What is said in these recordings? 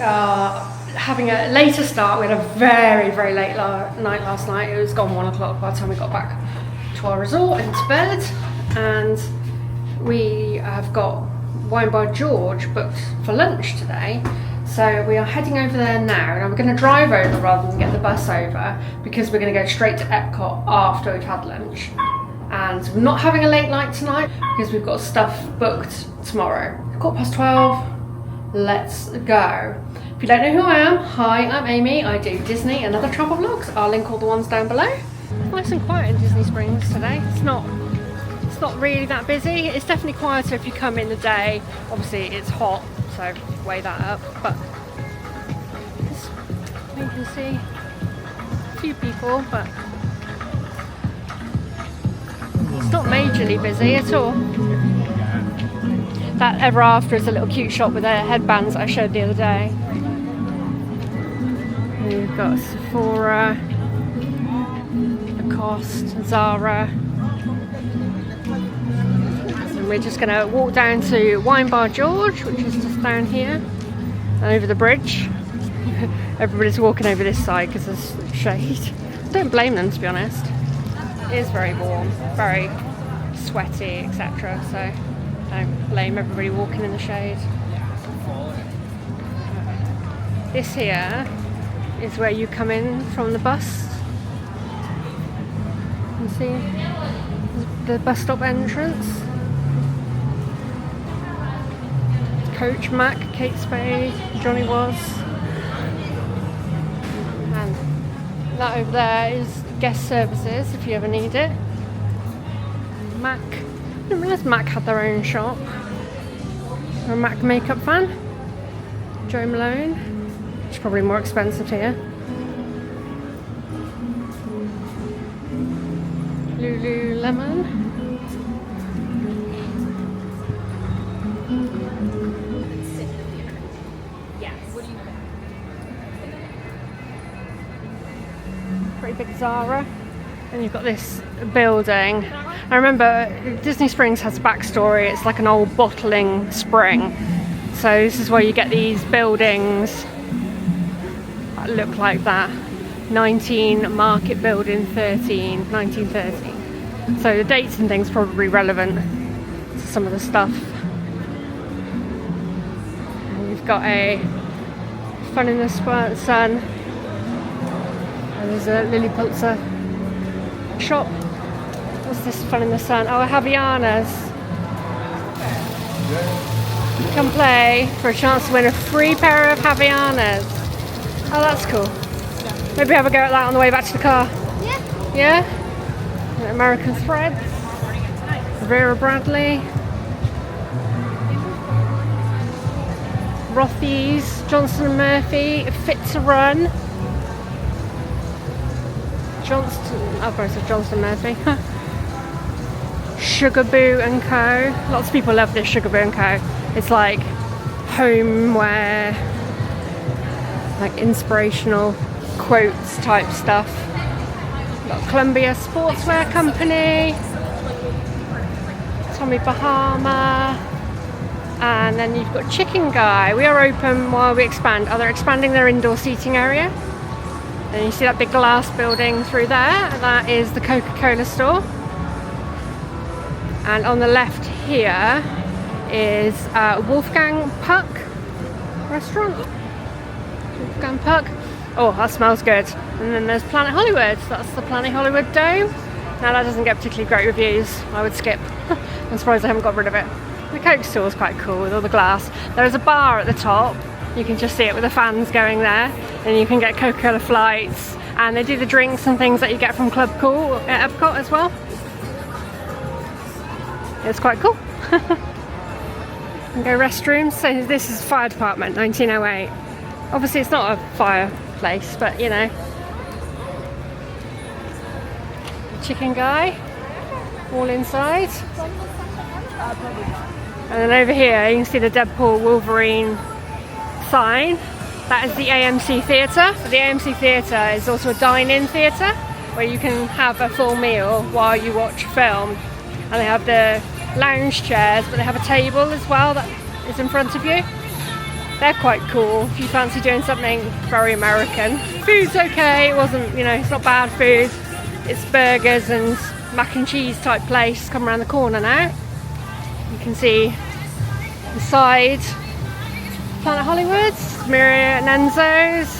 are having a later start. We had a very, very late night last night. It was gone 1 o'clock by the time we got back to our resort and to bed. And we have got Wine Bar George booked for lunch today. So we are heading over there now, and I'm going to drive over rather than get the bus over, because we're going to go straight to Epcot after we've had lunch. And we're not having a late night tonight because we've got stuff booked tomorrow. 12:15. Let's go. If you don't know who I am, hi, I'm Amy. I do Disney and other travel vlogs. I'll link all the ones down below. Nice and quiet in Disney Springs today. It's not really that busy. It's definitely quieter if you come in the day. Obviously it's hot, so weigh that up. But you can see a few people, but it's not majorly busy at all. That ever after is a little cute shop with their headbands that I showed the other day. And you've got Sephora, Lacoste, Zara. And we're just going to walk down to Wine Bar George, which is just down here, and over the bridge. Everybody's walking over this side because there's shade. Don't blame them, to be honest. It is very warm, very sweaty, etc. So don't blame everybody walking in the shade. This here is where you come in from the bus. You see the bus stop entrance. Coach, Mac, Kate Spade, Johnny Was. And that over there is guest services if you ever need it. Mac. I didn't realise Mac had their own shop. I'm a Mac makeup fan. Jo Malone. It's probably more expensive here. Lululemon. Pretty big Zara. And you've got this building. I remember Disney Springs has a backstory. It's like an old bottling spring. So this is where you get these buildings that look like that. 19 Market Building 1913. So the dates and things probably relevant to some of the stuff. And you've got a Fun in the Sun. And there's a Lilliputzer shop. What's this Fun in the Sun? Oh, Havaianas. Come play for a chance to win a free pair of Havaianas. Oh, that's cool. Maybe have a go at that on the way back to the car. Yeah. Yeah? American Threads. Vera Bradley. Rothy's. Johnston & Murphy. Fit to Run. Johnston Murphy. Sugar Boo and Co. Lots of people love this Sugar Boo and Co. It's like homeware, like inspirational quotes type stuff. Got Columbia Sportswear Company, Tommy Bahama, and then you've got Chicken Guy. We are open while we expand. Oh, they're expanding their indoor seating area. And you see that big glass building through there, that is the Coca-Cola store. And on the left here is Wolfgang Puck restaurant. Wolfgang Puck. Oh, that smells good. And then there's Planet Hollywood. That's the Planet Hollywood Dome. Now that doesn't get particularly great reviews. I would skip. I'm surprised I haven't got rid of it. The Coke store is quite cool with all the glass. There is a bar at the top. You can just see it with the fans going there. And you can get Coca-Cola flights. And they do the drinks and things that you get from Club Cool at Epcot as well. It's quite cool. And go restrooms. So this is fire department, 1908. Obviously it's not a fireplace, but you know. Chicken Guy, all inside. And then over here you can see the Deadpool Wolverine sign. That is the AMC Theatre. But the AMC Theatre is also a dine-in theatre where you can have a full meal while you watch film. And they have the lounge chairs, but they have a table as well that is in front of you. They're quite cool if you fancy doing something very American. Food's okay, it wasn't, you know, it's not bad food. It's burgers and mac and cheese type place. Come around the corner now. You can see the side, Planet Hollywood's, Miria and Enzo's.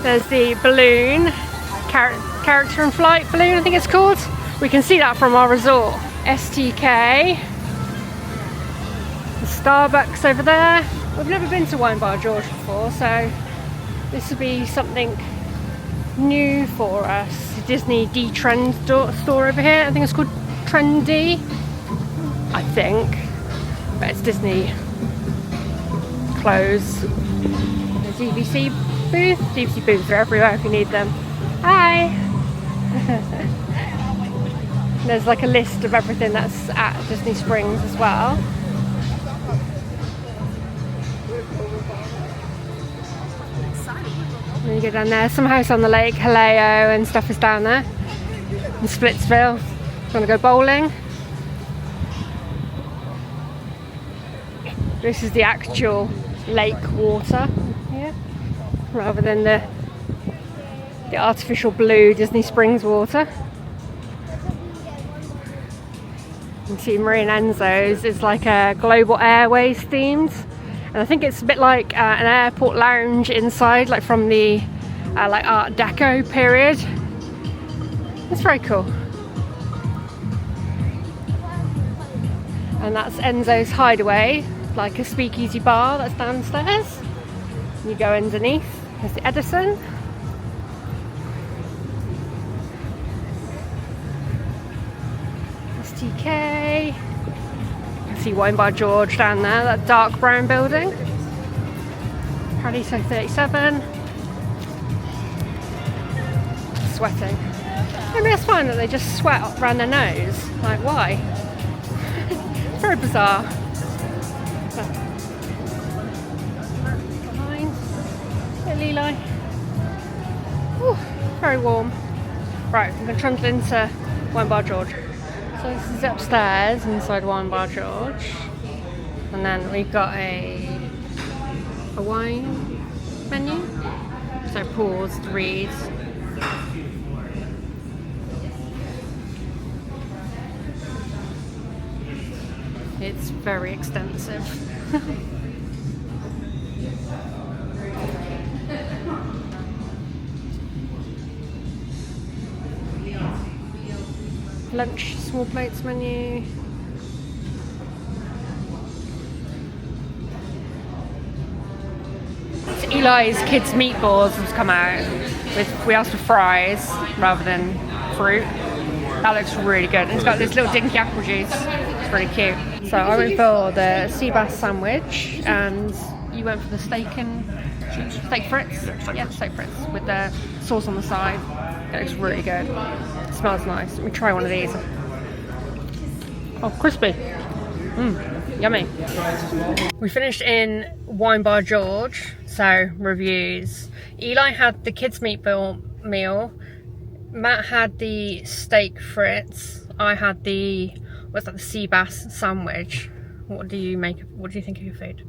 There's the balloon, character in flight balloon I think it's called. We can see that from our resort. STK. The Starbucks over there. We've never been to Wine Bar George before, so this will be something new for us. The Disney D-Trend store over here. I think it's called Trendy, I think. But it's Disney clothes. The DVC booth. DVC booths are everywhere if you need them. Hi! There's like a list of everything that's at Disney Springs as well. And then you go down there, some house on the lake, Haleo and stuff is down there. In Splitsville. If you want to go bowling. This is the actual lake water here, rather than the artificial blue Disney Springs water. You can see Marie and Enzo's is like a Global Airways themed. And I think it's a bit like an airport lounge inside, like from the like Art Deco period. It's very cool. And that's Enzo's Hideaway, like a speakeasy bar that's downstairs. You go underneath. There's the Edison. STK. See Wine Bar George down there, that dark brown building. Paradiso 37. Sweating. Maybe that's fine that they just sweat around their nose. Like, why? Very bizarre. Behind. Hey, Lili. Ooh, very warm. Right, I'm going to trundle into Wine Bar George. So this is upstairs inside Wine Bar George, and then we've got a wine menu. So pause to read. It's very extensive. Lunch, small plates menu. So Eli's kids meatballs has come out. We asked for fries rather than fruit. That looks really good. And it's got this little dinky apple juice. It's really cute. So I went for the sea bass sandwich, and you went for the steak frites. Yeah, steak frites with the sauce on the side. It looks really good. It smells nice. Let me try one of these. Oh, crispy. Yummy. We finished in Wine Bar George, so reviews. Eli had the kids' meatball meal. Matt had the steak frites. I had the sea bass sandwich. What do you think of your food?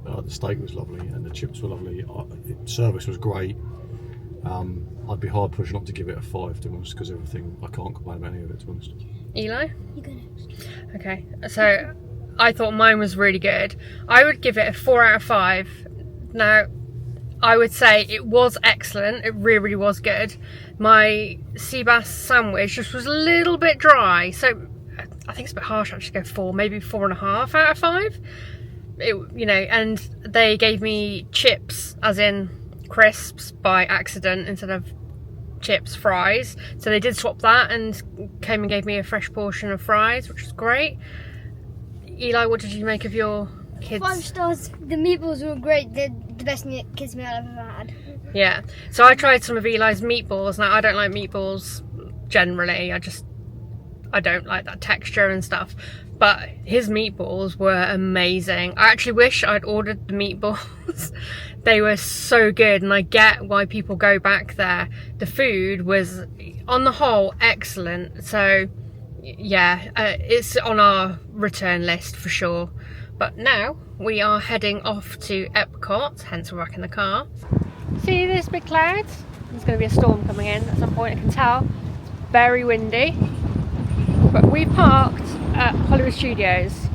The steak was lovely and the chips were lovely. Service was great. I'd be hard pushed not to give it a 5, to be honest, because everything, I can't complain about any of it, to be honest. Eli? You go next. Okay, so I thought mine was really good. I would give it a 4 out of 5. Now, I would say it was excellent. It really, really was good. My sea bass sandwich just was a little bit dry, so I think it's a bit harsh actually to go 4, maybe 4.5 out of 5. And they gave me chips, as in crisps, by accident instead of chips, fries. So they did swap that and came and gave me a fresh portion of fries, which was great. Eli, what did you make of your kids? 5 stars. The meatballs were great. They're the best kids meal I've ever had. Yeah. So I tried some of Eli's meatballs. Now I don't like meatballs generally. I don't like that texture and stuff. But his meatballs were amazing. I actually wish I'd ordered the meatballs. They were so good, and I get why people go back there. The food was, on the whole, excellent. So, yeah, it's on our return list for sure. But now we are heading off to Epcot, hence we're back in the car. See this big cloud? There's going to be a storm coming in at some point, I can tell. It's very windy. But we parked at Hollywood Studios.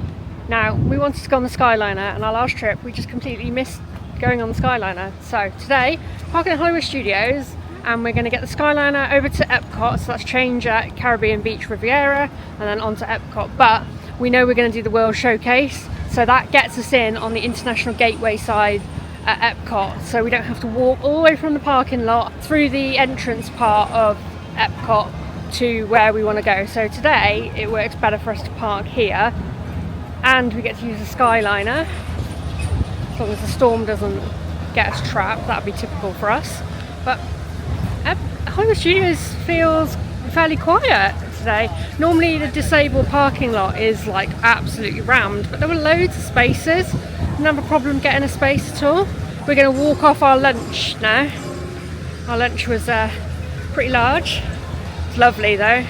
Now, we wanted to go on the Skyliner, and our last trip we just completely missed going on the Skyliner. So today, parking at Hollywood Studios, and we're going to get the Skyliner over to Epcot, so that's change at Caribbean Beach Riviera, and then on to Epcot. But we know we're going to do the World Showcase, so that gets us in on the International Gateway side at Epcot, so we don't have to walk all the way from the parking lot through the entrance part of Epcot to where we want to go. So today it works better for us to park here, and we get to use the Skyliner as long as the storm doesn't get us trapped. That would be typical for us. But Hollywood Studios feels fairly quiet today. Normally the disabled parking lot is like absolutely rammed, but there were loads of spaces. Didn't have a problem getting a space at all. We're going to walk off our lunch now. Our lunch was pretty large. It's lovely though.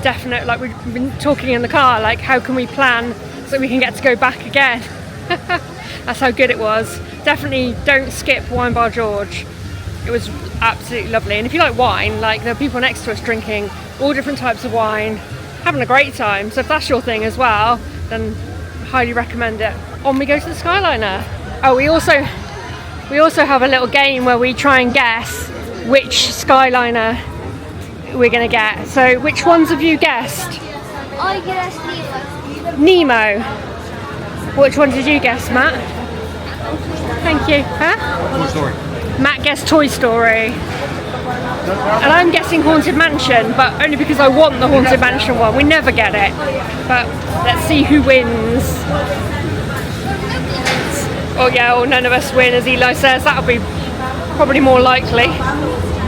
Definite, like we've been talking in the car, like how can we plan so we can get to go back again. That's how good it was. Definitely don't skip Wine Bar George. It was absolutely lovely. And if you like wine, like there are people next to us drinking all different types of wine, having a great time. So if that's your thing as well, then highly recommend it. On we go to the Skyliner. Oh, we also have a little game where we try and guess which Skyliner we're going to get. So which ones have you guessed? I guessed Nemo. Which one did you guess, Matt? Thank you. Huh? Toy Story. Matt guessed Toy Story. And I'm guessing Haunted Mansion, but only because I want the Haunted Mansion one. We never get it. But let's see who wins. Oh yeah, or none of us win, as Eli says. That'll be probably more likely.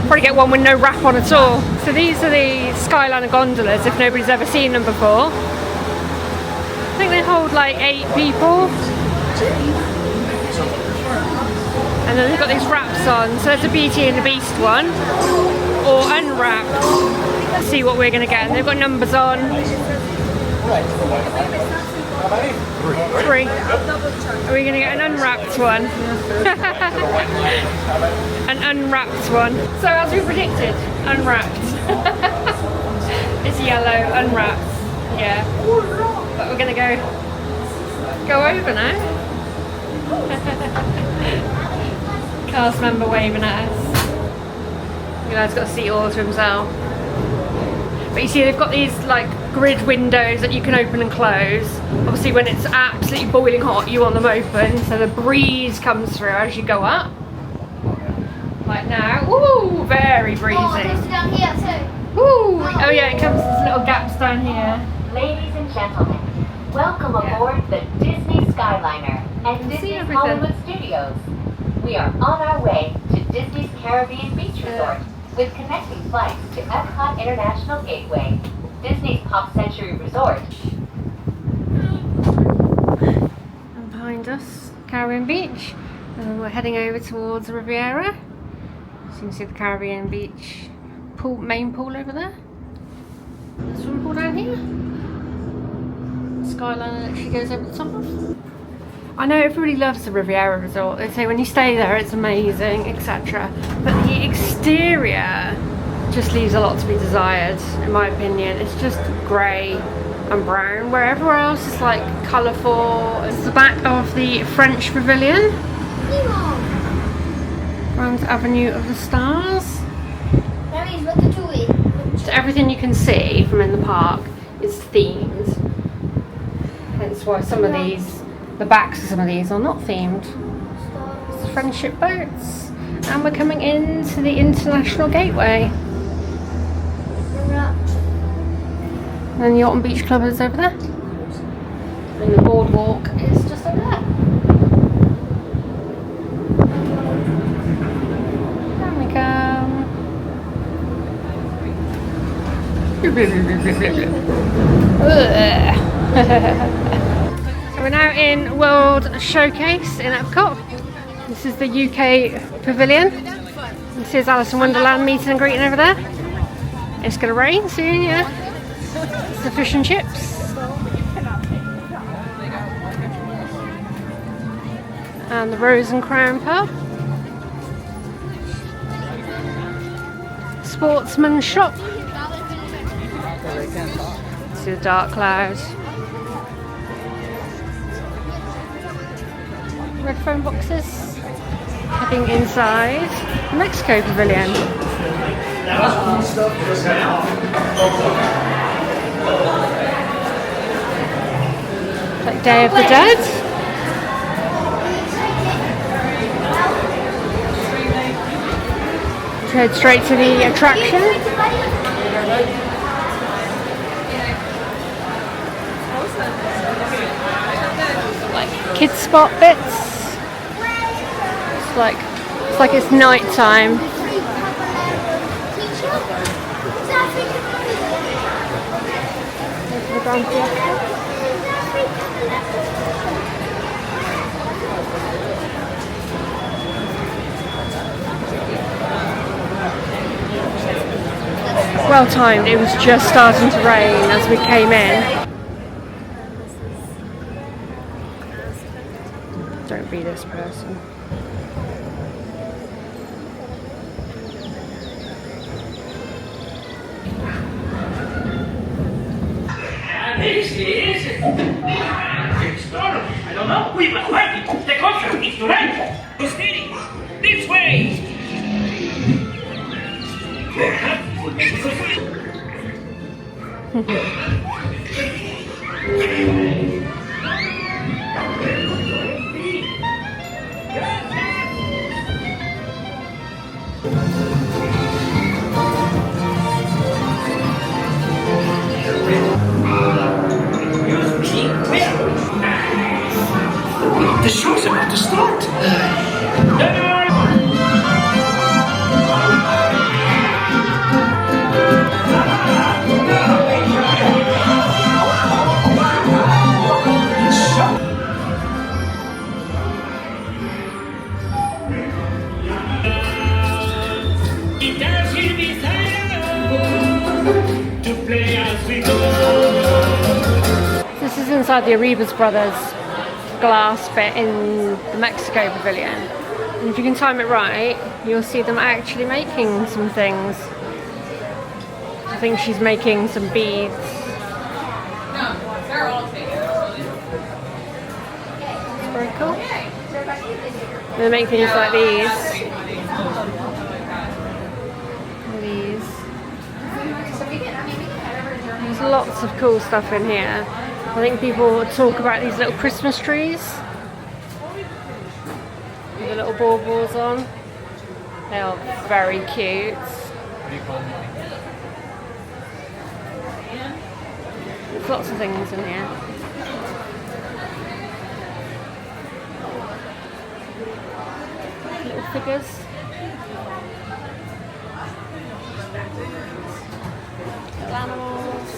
Probably get one with no wrap on at all. So these are the Skyliner gondolas, if nobody's ever seen them before. I think they hold like 8 people. And then they've got these wraps on. So there's a Beauty and the Beast one, or unwrapped. Let's see what we're going to get. And they've got numbers on. 3. Are we going to get an unwrapped one? An unwrapped one. So as we predicted, unwrapped. It's yellow, unwrapped. Yeah. But we're going to go over now. Cast member waving at us. You guys got a seat all to himself. But you see they've got these like grid windows that you can open and close. Obviously when it's absolutely boiling hot you want them open so the breeze comes through as you go up. Like now. Ooh, very breezy. Oh, it's down here too. Ooh. Oh yeah, it comes with little gaps down here. Ladies and gentlemen, welcome aboard the Disney Skyliner at Disney's Hollywood Studios. We are on our way to Disney's Caribbean Beach Resort with connecting flights to Epcot International Gateway, Disney's Pop Century Resort. And behind us, Caribbean Beach. And we're heading over towards Riviera. So you can see the Caribbean Beach pool, main pool over there. The swimming pool down here. Skyliner actually goes over the top of. I know everybody loves the Riviera Resort. They say when you stay there it's amazing, etc. But the exterior just leaves a lot to be desired, in my opinion. It's just grey and brown, where everywhere else is like colourful. It's the back of the French Pavilion. Grand Avenue of the Stars. So everything you can see from in the park is themed. Hence why some of these, the backs of some of these are not themed. It's friendship boats. And we're coming into the International Gateway. And the Yacht and Beach Club is over there. And the boardwalk is just over there. There we go. So we're now in World Showcase in Epcot. This is the UK Pavilion. This is Alice in Wonderland meeting and greeting over there. It's going to rain soon, yeah. It's the fish and chips. And the Rose and Crown pub. Sportsman shop. See the dark clouds. Red phone boxes. Heading inside Mexico Pavilion. Like Day of the Dead. Head straight to the attraction. Like kids spot bits. It's like it's night time. Well timed, it was just starting to rain as we came in. Don't be this person. This is... I don't know. We must find it. The contract is to right. Proceeding. This way. The show's about to start. This is inside the Arribas Brothers glass bit in the Mexico Pavilion. And if you can time it right, you'll see them actually making some things. I think she's making some beads. It's very cool. They make things like these. There's lots of cool stuff in here. I think people talk about these little Christmas trees with the little baubles on. They are very cute. There's lots of things in here. Little figures. Little animals.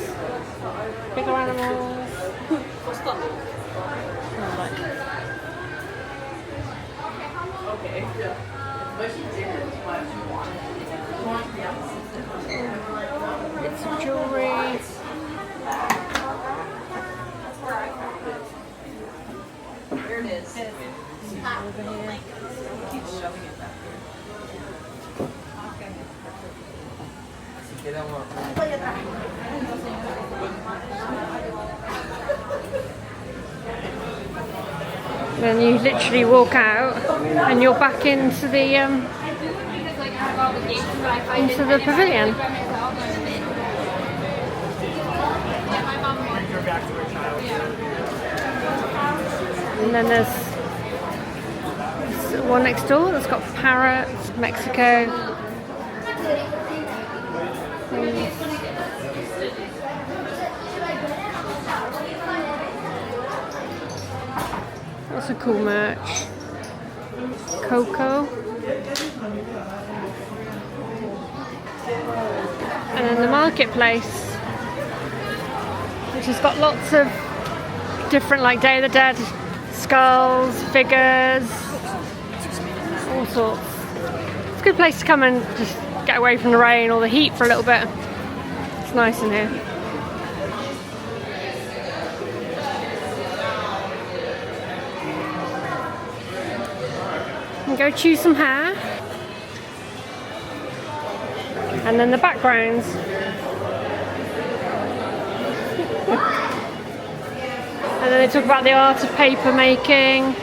Bigger animals. Bits of jewellery. There it is. Over here. Keep shoving it back Then you literally walk out and you're back into the pavilion. And then there's one next door that's got parrots, Mexico. Lots of cool merch. Coco. And then the marketplace, which has got lots of different, like Day of the Dead skulls, figures, all sorts. It's a good place to come and just get away from the rain or the heat for a little bit. It's nice in here. and go choose some hair. And then the backgrounds. And then they talk about the art of paper making.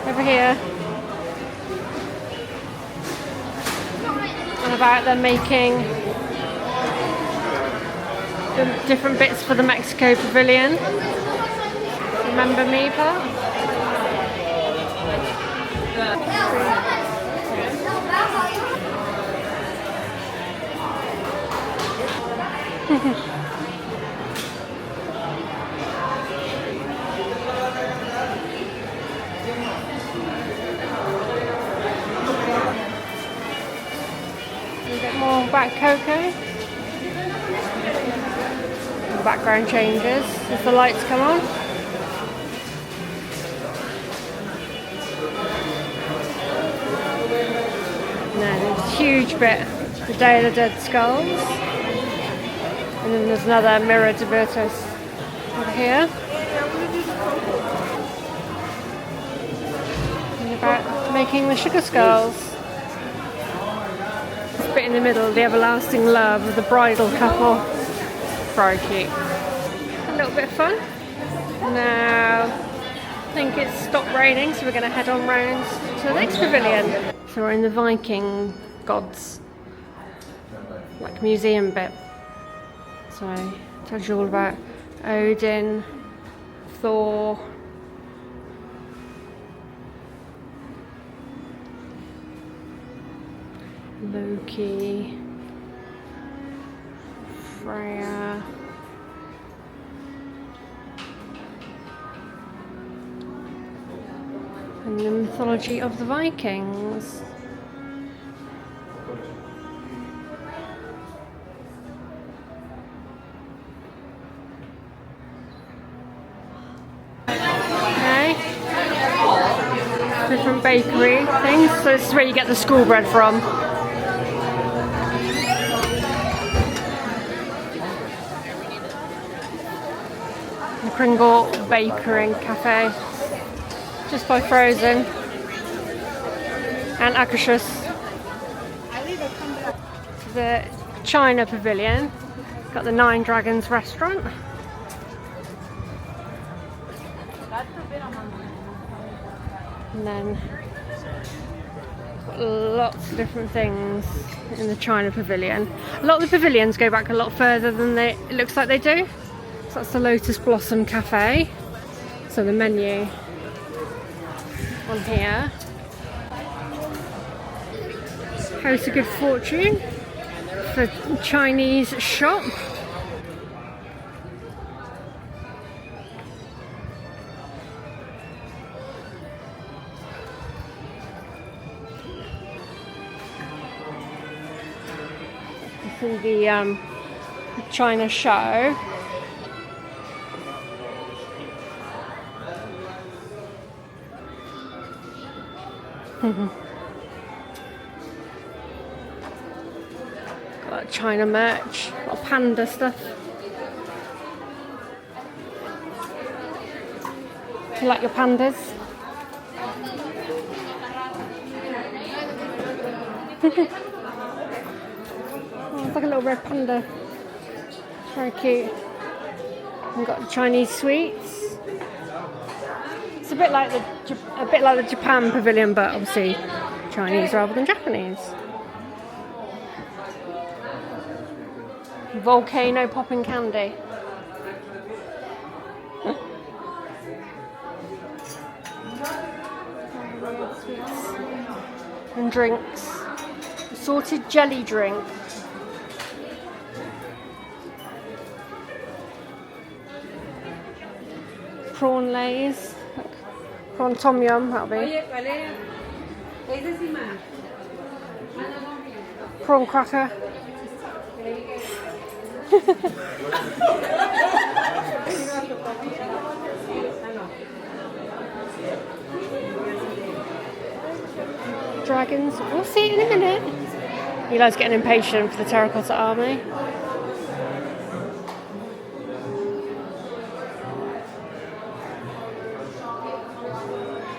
Over here. And about them making the different bits for the Mexico Pavilion. Remember me, part? A bit more about Coco. The background changes as the lights come on. And then there's a huge bit, the Day of the Dead Skulls. And then there's another mirror de Bertos over here. And about making the sugar skulls. This bit in the middle, the everlasting love of the bridal couple. Very cute. A little bit of fun. Now, I think it's stopped raining, so we're going to head on round to the next pavilion. So we're in the Viking gods, like museum bit. So it tells you all about Odin, Thor, Loki, Freya, and the mythology of the Vikings. Okay, different bakery things. So this is where you get the school bread from. The Kringle Bakery Cafe, just by Frozen, and Akershus. The China Pavilion, got the Nine Dragons restaurant. And then got lots of different things in the China Pavilion. A lot of the pavilions go back a lot further than it looks like they do. So that's the Lotus Blossom Cafe. So the menu on here. House of Good Fortune. The Chinese shop. This is the China show. Got China merch, got panda stuff. You like your pandas? Oh, it's like a little red panda. It's very cute. We've got Chinese sweets. It's a bit like the Japan Pavilion, but obviously Chinese rather than Japanese. Volcano popping candy. And drinks. Assorted jelly drink. Prawn lays. Prawn tom yum, that'll be. Prawn cracker. Dragons. We'll see it in a minute. Eli's getting impatient for the terracotta army.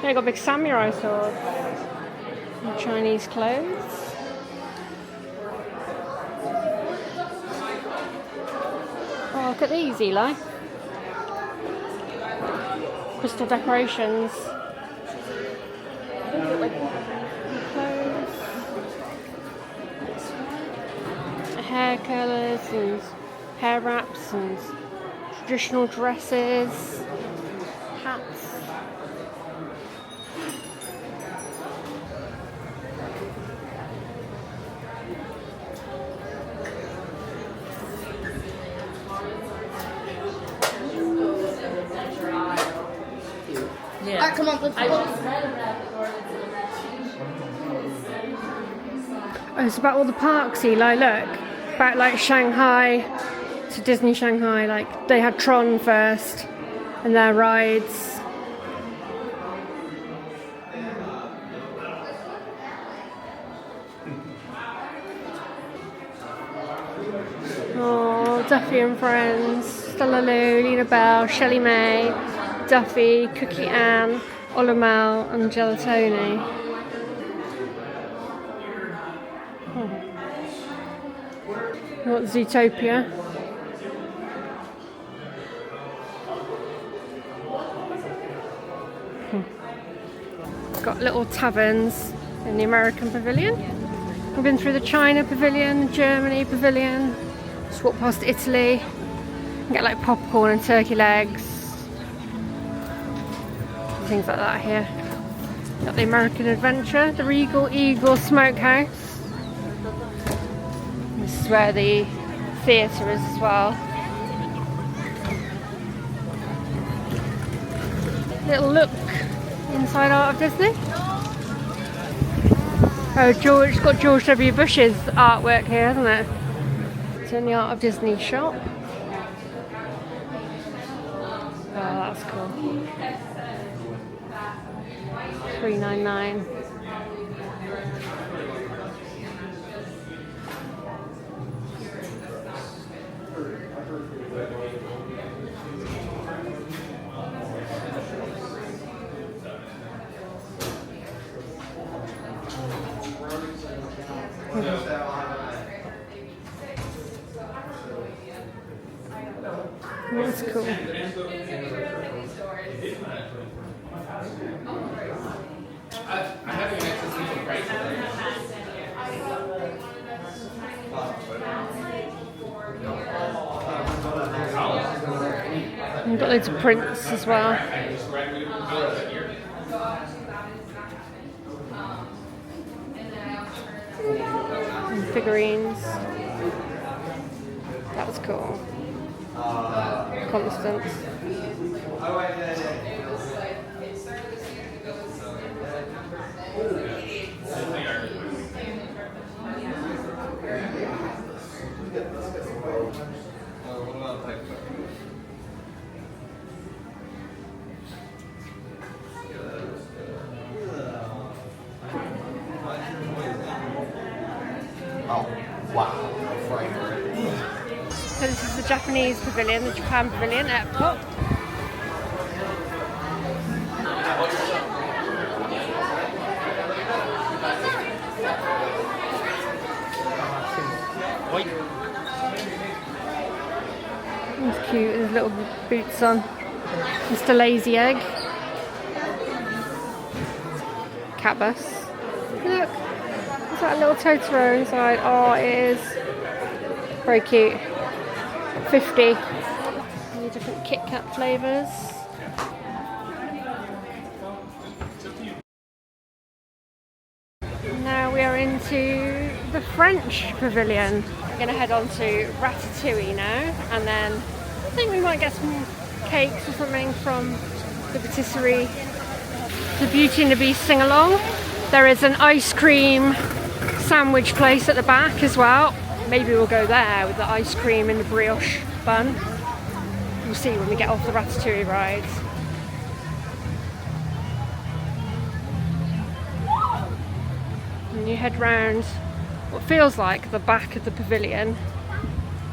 No they got a big samurai sword. And Chinese clothes. Oh, look at these, Eli. Crystal decorations. Clothes. Hair colours and hair wraps and traditional dresses. Hats. Alright, come on, let's go. Oh, it's about all the parks, Eli, look. About like Shanghai to Disney Shanghai, like they had Tron first and their rides. Oh, Duffy and Friends, Stella Lou, Lena Bell, Shelley May, Duffy, Cookie Ann, Olamel and Gelatoni. What, Zootopia? Got little taverns in the American Pavilion. We've been through the China Pavilion, Germany Pavilion, just walked past Italy. Get like popcorn and turkey legs. Things like that here. Got the American Adventure, the Regal Eagle Smokehouse. This is where the theatre is as well. Little look inside Art of Disney. Oh, it's got George W. Bush's artwork here, hasn't it? It's in the Art of Disney shop. Oh, that's cool. $3.99. That's cool. We've got loads of prints as well. And figurines. That was cool. Constance. Oh, wow. So this is the Japanese pavilion, the Japan Pavilion at Epcot. It's cute, with his little boots on. Mr. Lazy Egg. Cat bus. Look, there's that little Totoro inside. Oh, it is very cute. 50. Many different Kit Kat flavours. Now we are into the French Pavilion. We're going to head on to Ratatouille now, and then I think we might get some cakes or something from the patisserie. The Beauty and the Beast sing along. There is an ice cream sandwich place at the back as well. Maybe we'll go there with the ice cream and the brioche bun. We'll see when we get off the Ratatouille ride. And you head round what feels like the back of the pavilion.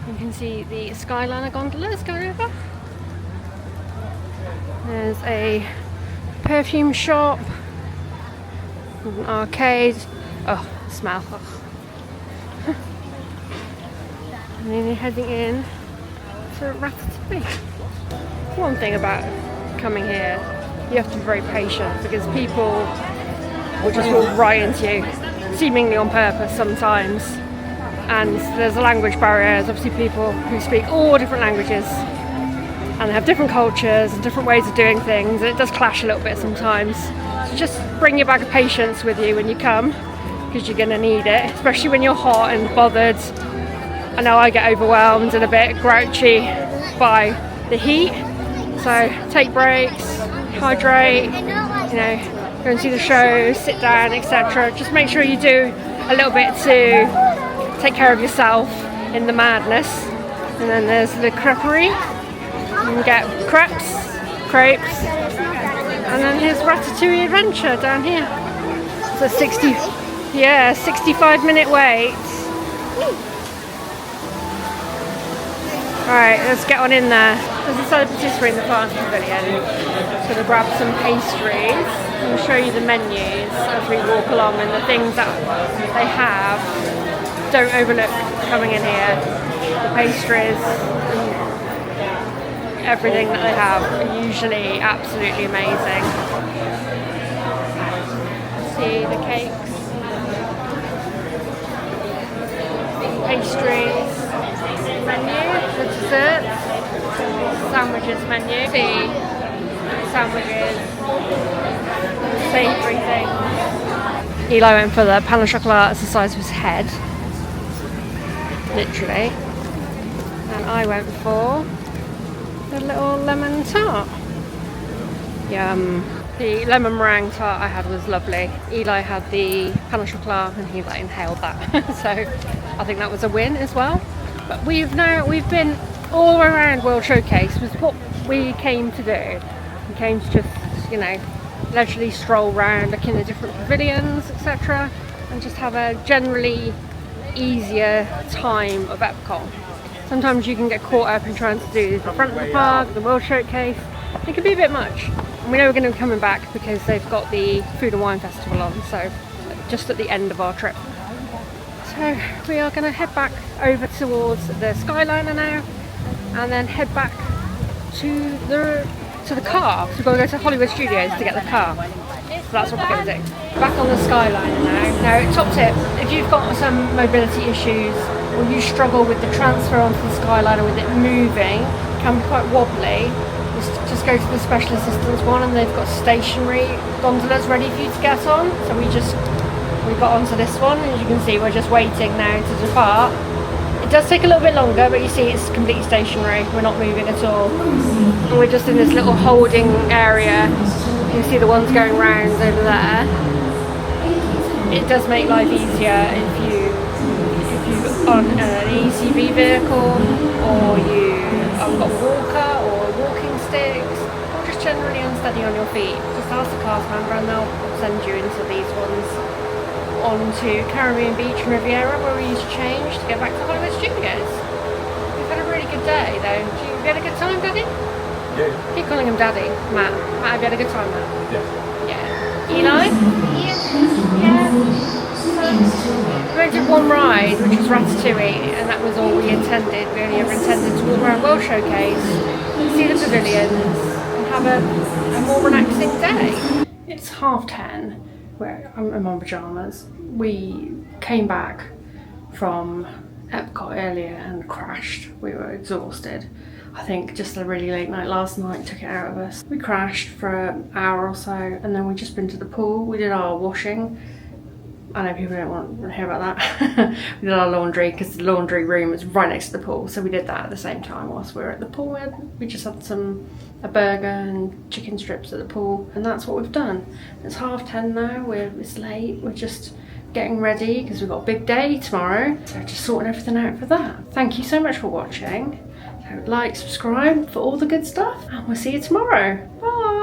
You can see the Skyliner gondolas going over. There's a perfume shop, an arcade. Oh, smell. Oh. And then you're heading in to Ratatouille. One thing about coming here, you have to be very patient because people will just walk right into you, seemingly on purpose sometimes. And there's a language barrier. There's obviously people who speak all different languages and they have different cultures and different ways of doing things, and it does clash a little bit sometimes. So just bring your bag of patience with you when you come, because you're going to need it, especially when you're hot and bothered. I know I get overwhelmed and a bit grouchy by the heat, so take breaks, hydrate, you know, go and see the show, sit down, etc. Just make sure you do a little bit to take care of yourself in the madness. And then there's the creperie. You can get crepes, and then here's Ratatouille Adventure down here. It's a 65-minute wait. Alright, let's get on in there. There's a side patisserie in the France Pavilion. So to grab some pastries. I'll show you the menus as we walk along, and the things that they have. Don't overlook coming in here. The pastries and everything that they have are usually absolutely amazing. See the cakes, pastries, menu, the desserts, sandwiches menu, the sandwiches, savoury things. Eli went for the pain au chocolat. It's the size of his head, literally, and I went for the little lemon tart. Yum. The lemon meringue tart I had was lovely. Eli had the pain au chocolat and he inhaled that. So I think that was a win as well. But we've been all around World Showcase. Was what we came to do. We came to just, you know, leisurely stroll around, look in the different pavilions, etc. and just have a generally easier time of Epcot. Sometimes you can get caught up in trying to do the front of the park, the World Showcase. It can be a bit much. And we know we're going to be coming back because they've got the Food and Wine Festival on, so just at the end of our trip. So we are going to head back over towards the Skyliner now, and then head back to the car. So we've got to go to Hollywood Studios to get the car. So that's what we're going to do. Back on the Skyliner now. Now, top tip, if you've got some mobility issues or you struggle with the transfer onto the Skyliner with it moving, it can be quite wobbly, just go to the special assistance one, and they've got stationary gondolas ready for you to get on. So we got onto this one, and as you can see we're just waiting now to depart. It does take a little bit longer, but you see it's completely stationary, we're not moving at all. And we're just in this little holding area. You can see the ones going round over there. It does make life easier if you on an ECV vehicle, or you have got a walker or walking sticks, or just generally unsteady on your feet. Just ask the cast member and they'll send you into these ones onto Caribbean Beach and Riviera, where we used to change to get back to Hollywood Studios. We've had a really good day though. Have you had a good time, Daddy? Yeah. Keep calling him Daddy. Matt, have you had a good time, Matt? Yeah. Yeah. Eli? Yeah. We went to one ride, which was Ratatouille, and that was all we intended. We only ever intended to walk around World Showcase, see the pavilions, and have a more relaxing day. It's 10:30. I'm in my pyjamas. We came back from Epcot earlier and crashed. We were exhausted. I think just a really late night last night took it out of us. We crashed for an hour or so, and then we just been to the pool. We did our washing. I know people don't want to hear about that. We did our laundry because the laundry room was right next to the pool, so we did that at the same time whilst we were at the pool. We just had a burger and chicken strips at the pool, and that's what we've done. It's 10:30 now. It's late. We're just getting ready because we've got a big day tomorrow, so just sorting everything out for that. Thank you so much for watching. So like, subscribe for all the good stuff, and we'll see you tomorrow. Bye.